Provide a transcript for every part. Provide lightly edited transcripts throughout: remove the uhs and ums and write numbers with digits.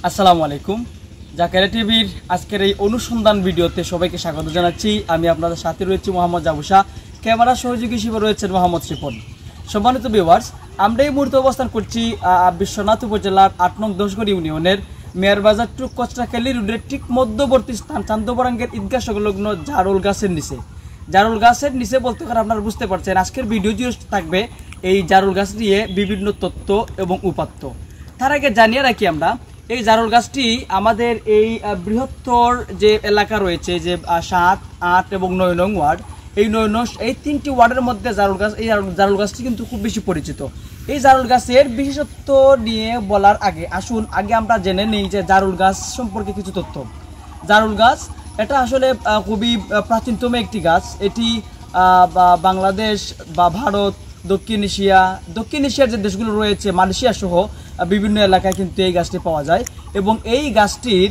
আসসালামু আলাইকুম। জাকারিয়া টিভির আজকের এই অনুসন্ধান ভিডিওতে সবাইকে স্বাগত জানাচ্ছি। আমি আপনাদের সাথে রয়েছি মোহাম্মদ জাবুশা, ক্যামেরা সহযোগী হিসেবে রয়েছেন মোহাম্মদ শিপন। সম্মানিত ভিউয়ার্স, আমরা এই মুহূর্তে অবস্থান করছি বিশ্বনাথ উপজেলার ৮ নং দশগড় ইউনিয়নের মেয়রবাজার টু কচরাখালী রোডের ঠিক মধ্যবর্তী স্থান চান্দবরাঙ্গের ঈদগাহ সংলগ্ন জারুল গাছের নিচে। জারুল গাছের নিচে বলতে পারে আপনারা বুঝতে পারছেন আজকের ভিডিও জুড়ে থাকবে এই জারুল গাছ নিয়ে বিভিন্ন তথ্য এবং উপাত্ত। তার আগে জানিয়ে রাখি আমরা এই জারুল গাছটি আমাদের এই বৃহত্তর যে এলাকা রয়েছে যে ৭, ৮ এবং ৯ নং ওয়ার্ড, এই ৯ নং এই ৩টি ওয়ার্ডের মধ্যে জারুল গাছটি কিন্তু খুব বেশি পরিচিত। এই জারুল গাছের বিশেষত্ব নিয়ে বলার আগে আসুন আমরা জেনে নিই যে জারুল গাছ সম্পর্কে কিছু তথ্য। জারুল গাছ এটা আসলে খুবই প্রাচীনতম একটি গাছ। এটি বাংলাদেশ বা ভারত, দক্ষিণ এশিয়ার যে দেশগুলো রয়েছে মালয়েশিয়া সহ বিভিন্ন এলাকায় কিন্তু এই গাছটি পাওয়া যায়। এবং এই গাছটির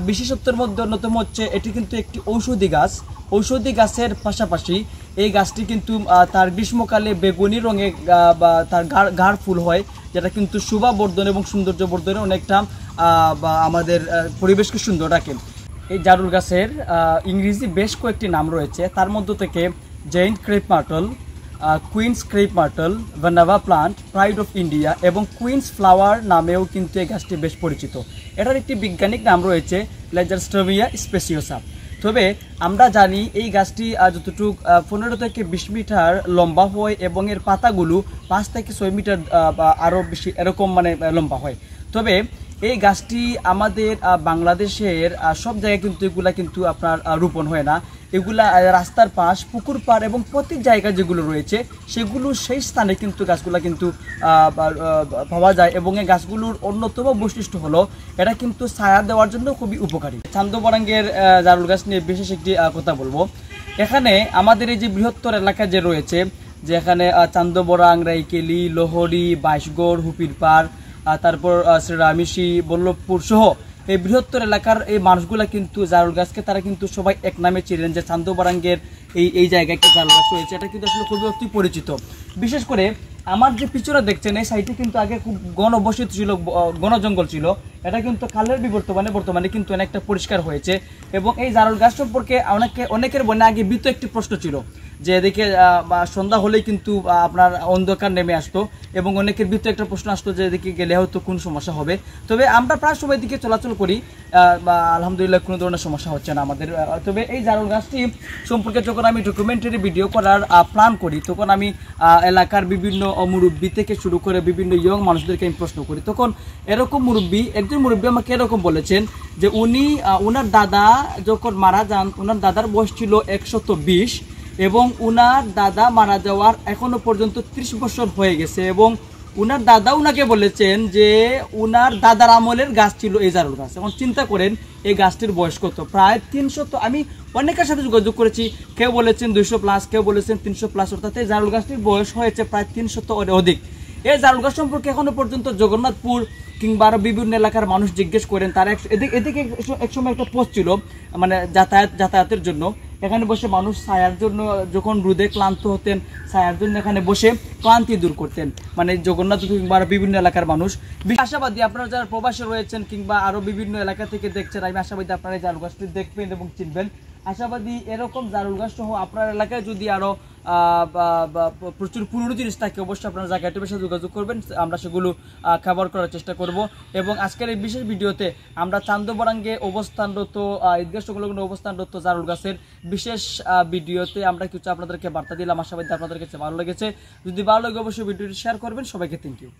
বিশেষত্বের মধ্যে অন্যতম হচ্ছে এটি কিন্তু একটি ঔষধি গাছ। ঔষধি গাছের পাশাপাশি এই গাছটি কিন্তু তার গ্রীষ্মকালে বেগুনি রঙে বা তার গাঢ় ফুল হয়, যেটা কিন্তু শোভাবর্ধন এবং সৌন্দর্য বর্ধনে অনেকটা আমাদের পরিবেশকে সুন্দর রাখে। এই জারুল গাছের ইংরেজি বেশ কয়েকটি নাম রয়েছে, তার মধ্য থেকে giant crepe myrtle, queen's crepe myrtle, ভানাভা প্লান্ট, প্রাইড অফ ইন্ডিয়া এবং কুইন্স ফ্লাওয়ার নামেও কিন্তু এই গাছটি বেশ পরিচিত। এটার একটি বৈজ্ঞানিক নাম রয়েছে লেজারস্ট্রোমিয়া স্পেসিওসা। তবে আমরা জানি এই গাছটি যতটুকু 15 থেকে 20 মিটার লম্বা হয় এবং এর পাতাগুলো 5 থেকে 6 মিটার বা আরও বেশি এরকম লম্বা হয়। তবে এই গাছটি আমাদের বাংলাদেশের সব জায়গায় কিন্তু এগুলা কিন্তু আপনার রোপণ হয় না। এগুলা রাস্তার পাশ, পুকুর পাড় এবং প্রত্যেক জায়গা যেগুলো রয়েছে সেগুলো সেই স্থানে কিন্তু গাছগুলা কিন্তু পাওয়া যায়। এবং এই গাছগুলোর অন্যতম বৈশিষ্ট্য হলো এটা কিন্তু ছায়া দেওয়ার জন্য খুবই উপকারী। চান্দবরাঙ্গের জারুল গাছ নিয়ে বিশেষ একটি কথা বলবো। এখানে আমাদের এই যে বৃহত্তর এলাকা যে রয়েছে, যে এখানে চান্দবরাং, রাইকেলি, লোহরি, বাইশগড়, হুপিরপাড়, তারপর শ্রীরামিশি, বল্লভপুর সহ এই বৃহত্তর এলাকার এই মানুষগুলা কিন্তু জারুল গাছকে তারা কিন্তু সবাই এক নামে চিনেন যে চান্দবরাঙ্গের এই জায়গায় একটা জারুল গাছ রয়েছে। এটা কিন্তু আসলে খুবই অতি পরিচিত। বিশেষ করে আমার যে পিছনে দেখছেন এই সাইডে কিন্তু আগে খুব ঘনবসতি ছিল, ঘন জঙ্গল ছিল। এটা কিন্তু কালের বর্তমানে কিন্তু অনেকটা পরিষ্কার হয়েছে। এবং এই জারুল গাছ সম্পর্কে অনেকের মনে আগে ভীত একটি প্রশ্ন ছিল যে এদিকে সন্ধ্যা হলেই কিন্তু আপনার অন্ধকার নেমে আসতো এবং অনেকের ভিতরে একটা প্রশ্ন আসতো যে এদিকে গেলে হয়তো কোন সমস্যা হবে। তবে আমরা প্রায় সময় দিকে চলাচল করি, আলহামদুলিল্লাহ কোনো ধরনের সমস্যা হচ্ছে না আমাদের। তবে এই জারুল গাছটি সম্পর্কে যখন আমি ডকুমেন্টারি ভিডিও করার প্ল্যান করি তখন আমি এলাকার বিভিন্ন মুরব্বী থেকে শুরু করে বিভিন্ন ইয়ং মানুষদেরকে আমি প্রশ্ন করি। তখন একজন মুরব্বী আমাকে এরকম বলেছেন যে উনার দাদা যখন মারা যান, উনার দাদার বয়স ছিল 120 এবং উনার দাদা মারা যাওয়ার এখনো পর্যন্ত 30 বছর হয়ে গেছে। এবং উনার দাদা উনাকে বলেছেন যে উনার দাদার আমলের গাছ ছিল এই জারুল গাছ। এখন চিন্তা করেন এই গাছটির বয়স কত, প্রায় 300। আমি অনেকের সাথে যোগাযোগ করেছি, কেউ বলেছেন 200+, কেউ বলেছেন 300+, অর্থাৎ এই জারুল গাছটির বয়স হয়েছে প্রায় 300 অধিক। এই জারুল গাছ সম্পর্কে এখনো পর্যন্ত জগন্নাথপুর কিংবা আরো বিভিন্ন এলাকার মানুষ জিজ্ঞেস করেন। তারা এদিকে একসময় একটা পোস্ট ছিল যাতায়াতের জন্য। এখানে বসে মানুষ ছায়ার জন্য যখন রোদে ক্লান্ত হতেন, ছায়ার জন্য এখানে বসে ক্লান্তি দূর করতেন, জগন্নাথ কিংবা বিভিন্ন এলাকার মানুষ। আশাবাদী আপনারা যারা প্রবাসে রয়েছেন কিংবা আরো বিভিন্ন এলাকা থেকে দেখছেন, আমি আশাবাদী আপনারা এই জারুল গাছটি দেখবেন এবং চিনবেন। আশাবাদী এরকম জারুল গাছ সহ আপনার এলাকায় যদি আরো প্রচুর পুরনো জিনিস থাকে অবশ্যই আপনারা জায়গায় সাথে যোগাযোগ করবেন, আমরা সেগুলো কভার করার চেষ্টা করব। এবং আজকের এই বিশেষ ভিডিওতে আমরা চান্দবরাঙ্গে অবস্থানরত ঈদগাহ সংলগ্ন অবস্থানরত জারুল গাছের বিশেষ ভিডিওতে আমরা কিছু আপনাদেরকে বার্তা দিলাম। আশাবাদী আপনাদের কাছে ভালো লেগেছে। যদি ভালো লাগে অবশ্যই ভিডিওটি শেয়ার করবেন। সবাইকে থ্যাংক ইউ।